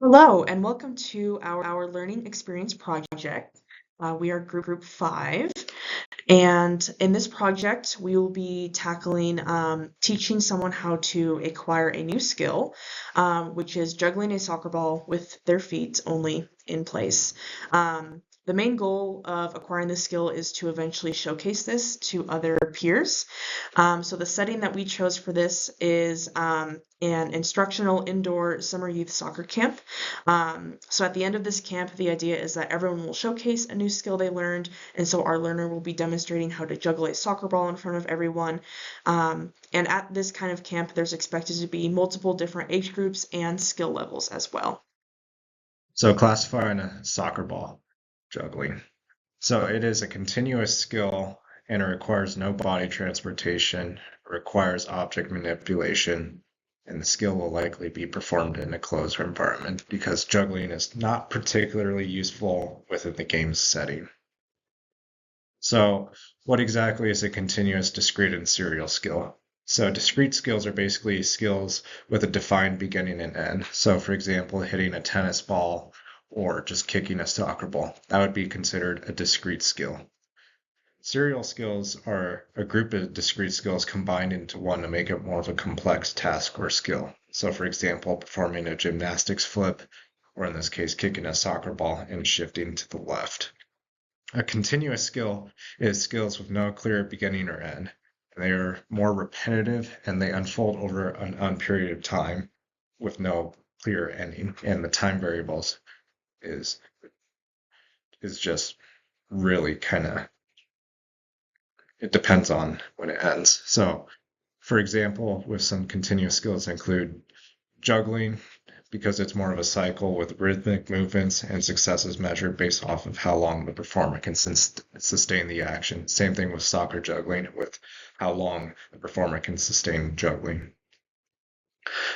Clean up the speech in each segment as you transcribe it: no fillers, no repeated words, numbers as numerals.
Hello, and welcome to our learning experience project. We are group 5, and in this project, we will be tackling teaching someone how to acquire a new skill, which is juggling a soccer ball with their feet only in place. The main goal of acquiring this skill is to eventually showcase this to other peers. So the setting that we chose for this is an instructional indoor summer youth soccer camp. So at the end of this camp, the idea is that everyone will showcase a new skill they learned, and so our learner will be demonstrating how to juggle a soccer ball in front of everyone. And at this kind of camp, there's expected to be multiple different age groups and skill levels as well. So classifying a soccer ball juggling. So it is a continuous skill and it requires no body transportation, requires object manipulation, and the skill will likely be performed in a closed environment because juggling is not particularly useful within the game's setting. So what exactly is a continuous, discrete, and serial skill? So discrete skills are basically skills with a defined beginning and end. So for example, hitting a tennis ball or just kicking a soccer ball. That would be considered a discrete skill. Serial skills are a group of discrete skills combined into one to make it more of a complex task or skill. So for example, performing a gymnastics flip, or in this case, kicking a soccer ball and shifting to the left. A continuous skill is skills with no clear beginning or end. They are more repetitive and they unfold over an period of time with no clear ending. And the time variables is just really kind of, it depends on when it ends. So for example, with some continuous skills include juggling, because it's more of a cycle with rhythmic movements and success is measured based off of how long the performer can sustain the action. Same thing with soccer juggling, with how long the performer can sustain juggling.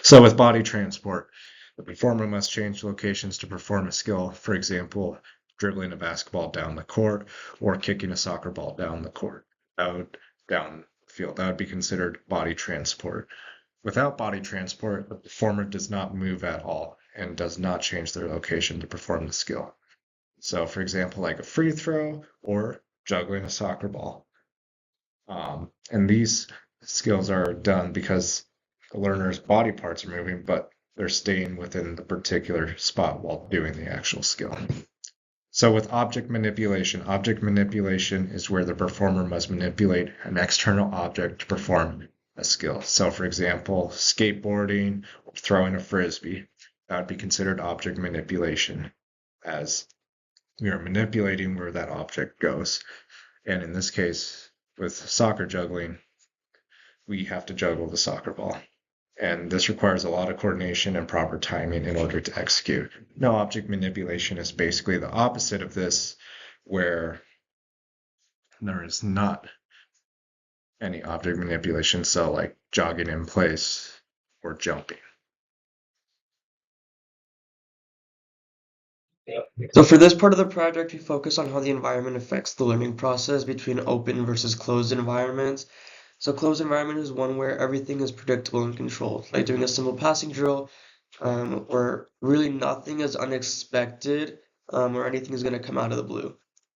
So with body transport, the performer must change locations to perform a skill. For example, dribbling a basketball down the court or kicking a soccer ball down the court, down the field. That would be considered body transport. Without body transport, the performer does not move at all and does not change their location to perform the skill. So, for example, like a free throw or juggling a soccer ball. And these skills are done because the learner's body parts are moving, but they're staying within the particular spot while doing the actual skill. So with object manipulation is where the performer must manipulate an external object to perform a skill. So for example, skateboarding or throwing a frisbee, that would be considered object manipulation, as we are manipulating where that object goes. And in this case, with soccer juggling, we have to juggle the soccer ball. And this requires a lot of coordination and proper timing in order to execute. No object manipulation is basically the opposite of this, where there is not any object manipulation, so like jogging in place or jumping. So for this part of the project, we focus on how the environment affects the learning process between open versus closed environments. So closed environment is one where everything is predictable and controlled, like doing a simple passing drill, where really nothing is unexpected, or anything is going to come out of the blue.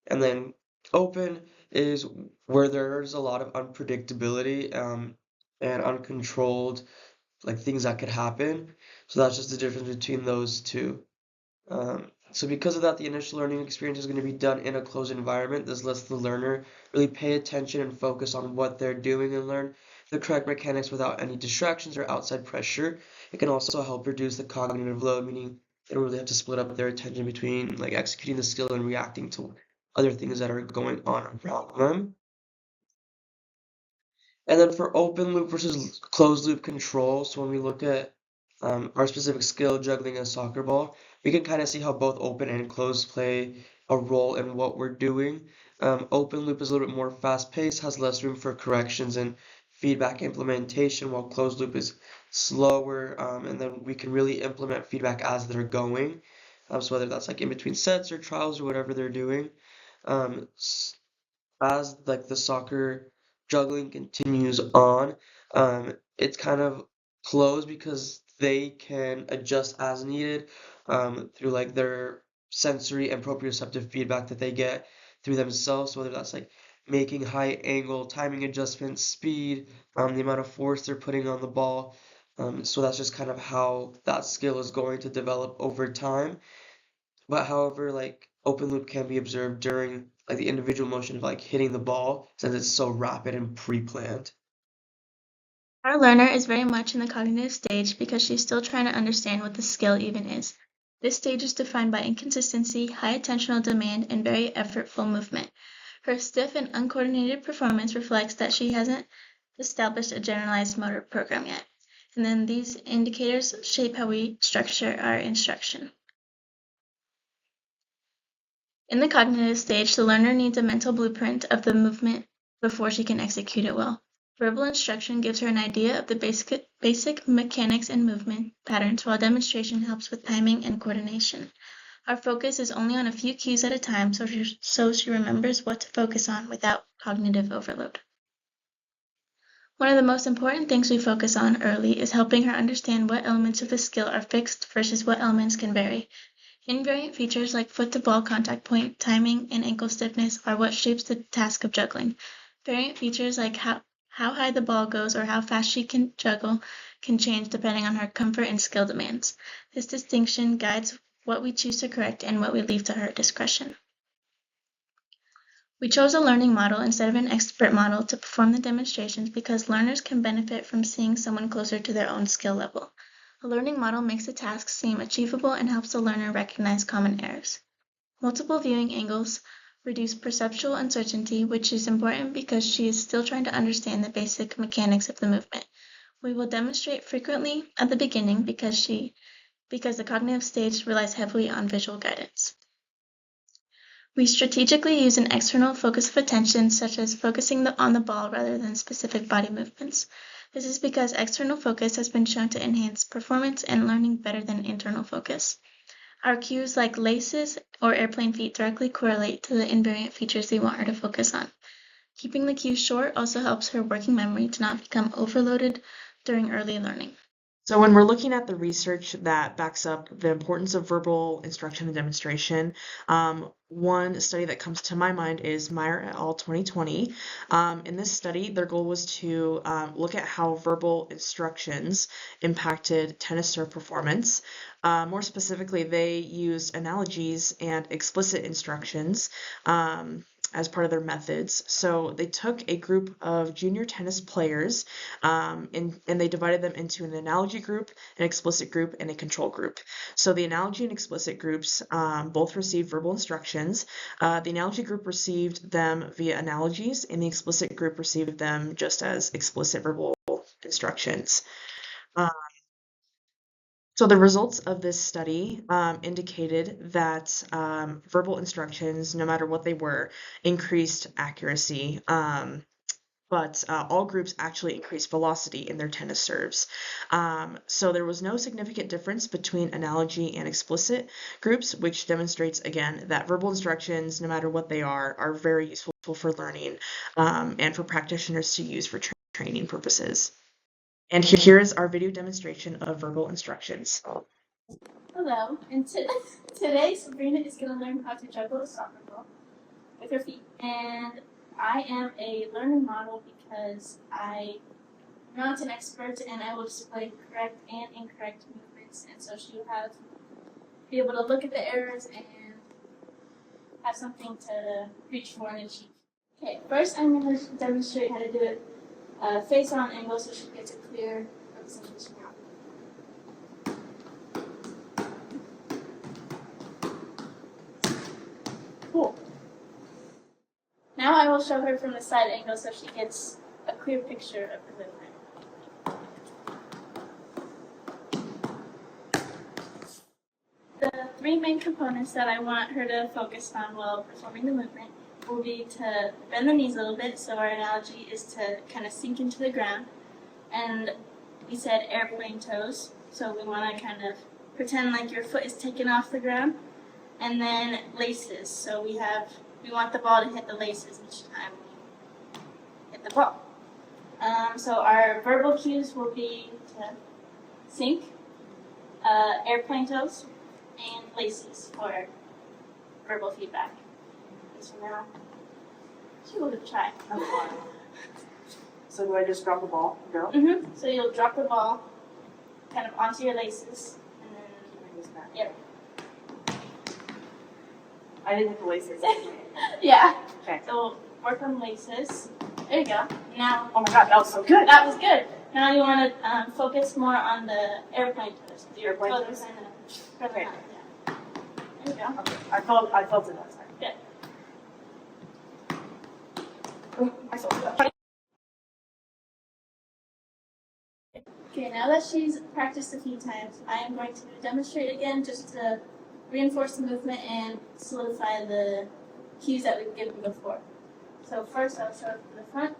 And then open is where there's a lot of unpredictability, and uncontrolled, like things that could happen. So that's just the difference between those two. So because of that, the initial learning experience is going to be done in a closed environment. This lets the learner really pay attention and focus on what they're doing and learn the correct mechanics without any distractions or outside pressure. It can also help reduce the cognitive load, meaning they don't really have to split up their attention between like executing the skill and reacting to other things that are going on around them. And then for open loop versus closed loop control, so when we look at our specific skill, juggling a soccer ball, we can kind of see how both open and closed play a role in what we're doing. Open loop is a little bit more fast-paced, has less room for corrections and feedback implementation, while closed loop is slower, and then we can really implement feedback as they're going. So whether that's like in between sets or trials or whatever they're doing. As like the soccer juggling continues on, it's kind of closed because they can adjust as needed through like their sensory and proprioceptive feedback that they get through themselves, whether that's like making high angle, timing adjustments, speed, the amount of force they're putting on the ball. So that's just kind of how that skill is going to develop over time. But however, like open loop can be observed during like the individual motion of like hitting the ball since it's so rapid and pre-planned. Our learner is very much in the cognitive stage because she's still trying to understand what the skill even is. This stage is defined by inconsistency, high attentional demand, and very effortful movement. Her stiff and uncoordinated performance reflects that she hasn't established a generalized motor program yet. And then these indicators shape how we structure our instruction. In the cognitive stage, the learner needs a mental blueprint of the movement before she can execute it well. Verbal instruction gives her an idea of the basic mechanics and movement patterns, while demonstration helps with timing and coordination. Our focus is only on a few cues at a time, so she remembers what to focus on without cognitive overload. One of the most important things we focus on early is helping her understand what elements of the skill are fixed versus what elements can vary. Invariant features like foot-to-ball contact point, timing, and ankle stiffness are what shapes the task of juggling. Variant features like how high the ball goes or how fast she can juggle can change depending on her comfort and skill demands. This distinction guides what we choose to correct and what we leave to her discretion. We chose a learning model instead of an expert model to perform the demonstrations because learners can benefit from seeing someone closer to their own skill level. A learning model makes the task seem achievable and helps the learner recognize common errors. Multiple viewing angles reduce perceptual uncertainty, which is important because she is still trying to understand the basic mechanics of the movement. We will demonstrate frequently at the beginning because the cognitive stage relies heavily on visual guidance. We strategically use an external focus of attention, such as focusing on the ball rather than specific body movements. This is because external focus has been shown to enhance performance and learning better than internal focus. Our cues like laces or airplane feet directly correlate to the invariant features we want her to focus on. Keeping the cues short also helps her working memory to not become overloaded during early learning. So when we're looking at the research that backs up the importance of verbal instruction and demonstration, one study that comes to my mind is Meyer et al. 2020. In this study, their goal was to look at how verbal instructions impacted tennis serve performance. More specifically, they used analogies and explicit instructions as part of their methods. So they took a group of junior tennis players and they divided them into an analogy group, an explicit group, and a control group. So the analogy and explicit groups both received verbal instructions. The analogy group received them via analogies, and the explicit group received them just as explicit verbal instructions. So the results of this study indicated that verbal instructions, no matter what they were, increased accuracy, but all groups actually increased velocity in their tennis serves. So there was no significant difference between analogy and explicit groups, which demonstrates, again, that verbal instructions, no matter what they are very useful for learning and for practitioners to use for training purposes. And here is our video demonstration of verbal instructions. Hello, and today Sabrina is going to learn how to juggle a soccer ball with her feet. And I am a learning model because I'm not an expert and I will display correct and incorrect movements. And so she will be able to look at the errors and have something to reach for and achieve. Okay, first I'm going to demonstrate how to do it face on angle so she gets a clear representation now. Cool. Now I will show her from the side angle so she gets a clear picture of the movement. The three main components that I want her to focus on while performing the movement will be to bend the knees a little bit, so our analogy is to kind of sink into the ground. And we said airplane toes, so we want to kind of pretend like your foot is taken off the ground. And then laces, so we want the ball to hit the laces each time we hit the ball. So our verbal cues will be to sink, airplane toes, and laces for verbal feedback. So now, she will try. So do I just drop a ball? Go. So you'll drop the ball kind of onto your laces, and then, yeah. I didn't hit the laces. Yeah. Okay. So we'll work on laces. There you go. Now, Oh my god, that was so good. that was good. Now you want to focus more on the airplane toes. The airplane Toes toes? kind of Okay. yeah. There you go. Okay. I felt it that time. Good. I felt it. Okay, now that she's practiced a few times, I am going to demonstrate again just to reinforce the movement and solidify the cues that we've given before. So first I'll show it from the front.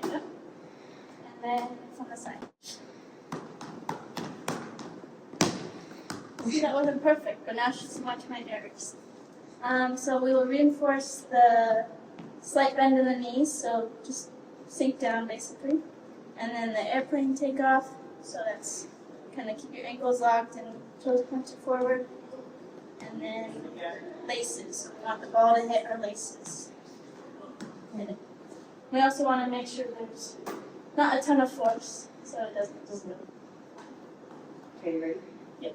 There you go. And then from the side. See, that wasn't perfect, but now she's watching my errors. So we will reinforce the slight bend in the knees, so just sink down basically. And then the airplane takeoff, so that's kind of keep your ankles locked and toes pointed forward. And then laces, we want the ball to hit our laces. Hit it. We also want to make sure there's not a ton of force, so it doesn't just move. Okay, you ready? Yep.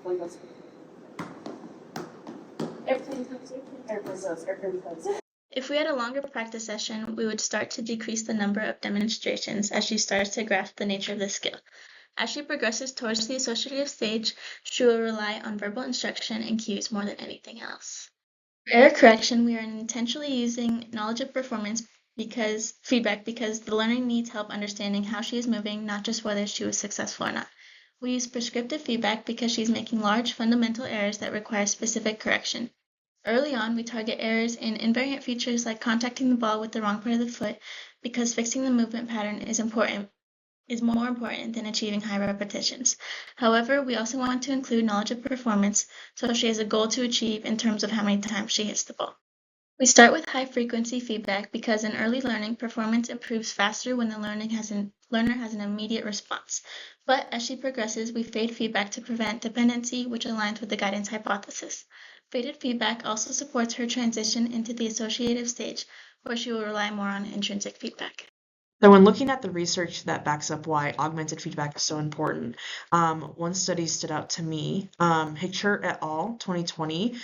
Like that's Airplane toes, airplane toes. If we had a longer practice session, we would start to decrease the number of demonstrations as she starts to grasp the nature of the skill. As she progresses towards the associative stage, she will rely on verbal instruction and cues more than anything else. For error correction, we are intentionally using knowledge of performance feedback because the learner needs help understanding how she is moving, not just whether she was successful or not. We use prescriptive feedback because she's making large fundamental errors that require specific correction. Early on, we target errors in invariant features like contacting the ball with the wrong part of the foot because fixing the movement pattern is more important than achieving high repetitions. However, we also want to include knowledge of performance so she has a goal to achieve in terms of how many times she hits the ball. We start with high frequency feedback because in early learning, performance improves faster when the learner has an immediate response. But as she progresses, we fade feedback to prevent dependency, which aligns with the guidance hypothesis. Faded feedback also supports her transition into the associative stage, where she will rely more on intrinsic feedback. So when looking at the research that backs up why augmented feedback is so important, one study stood out to me, Hicksher et al., 2020.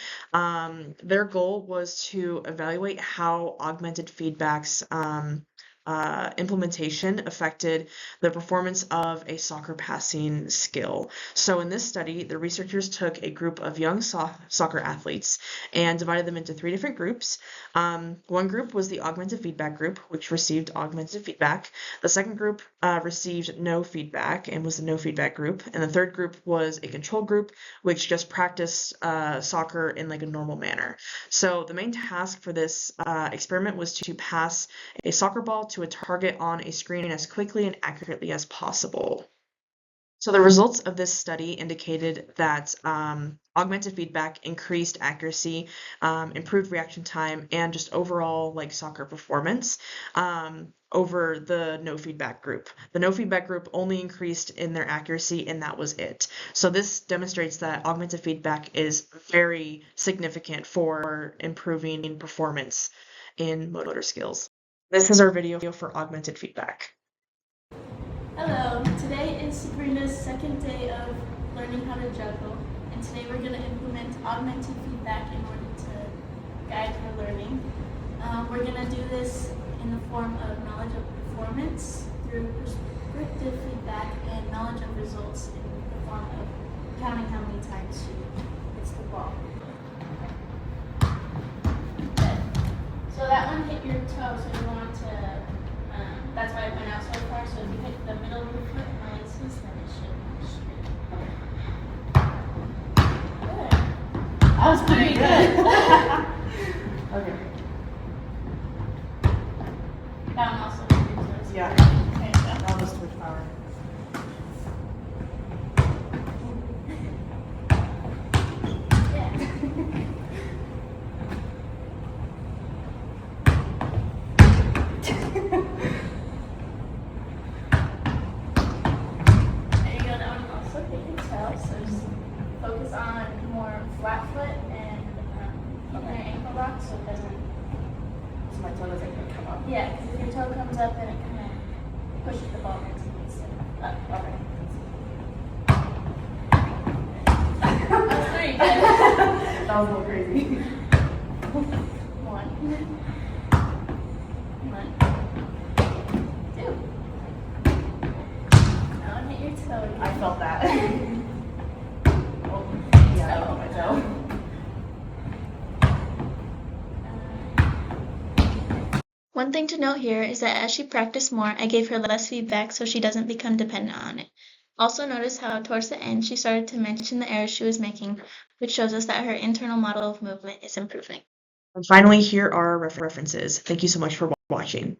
Their goal was to evaluate how augmented feedback's implementation affected the performance of a soccer passing skill. So in this study, the researchers took a group of young soccer athletes and divided them into 3 different groups. One group was the augmented feedback group, which received augmented feedback. The second group received no feedback and was the no feedback group. And the third group was a control group, which just practiced soccer in like a normal manner. So the main task for this experiment was to pass a soccer ball to a target on a screen as quickly and accurately as possible. So the results of this study indicated that augmented feedback increased accuracy, improved reaction time, and just overall like soccer performance over the no feedback group. The no feedback group only increased in their accuracy, and that was it. So this demonstrates that augmented feedback is very significant for improving performance in motor skills. This is our video for augmented feedback. Hello, today is Sabrina's second day of learning how to juggle, and today we're going to implement augmented feedback in order to guide her learning. We're going to do this in the form of knowledge of performance through prescriptive feedback and knowledge of results in the form of counting how many times she hits the ball. Good. So that one hit your toe, so you want to that's why it went out so far, so if you hit the middle of the foot and the laces, then it should be straight. Good. That was pretty good. Okay. That one also hit your toes. Yeah. There you go. That was switch power. Yeah. Yeah, because if your toe comes up, then it kind of pushes the ball into you instead of up. Alright. That's pretty good. That was a little crazy. One. Two. Now hit your toe. I felt that. Oh, yeah, I felt my toe. One thing to note here is that as she practiced more, I gave her less feedback so she doesn't become dependent on it. Also notice how towards the end she started to mention the errors she was making, which shows us that her internal model of movement is improving. And finally, here are our references. Thank you so much for watching.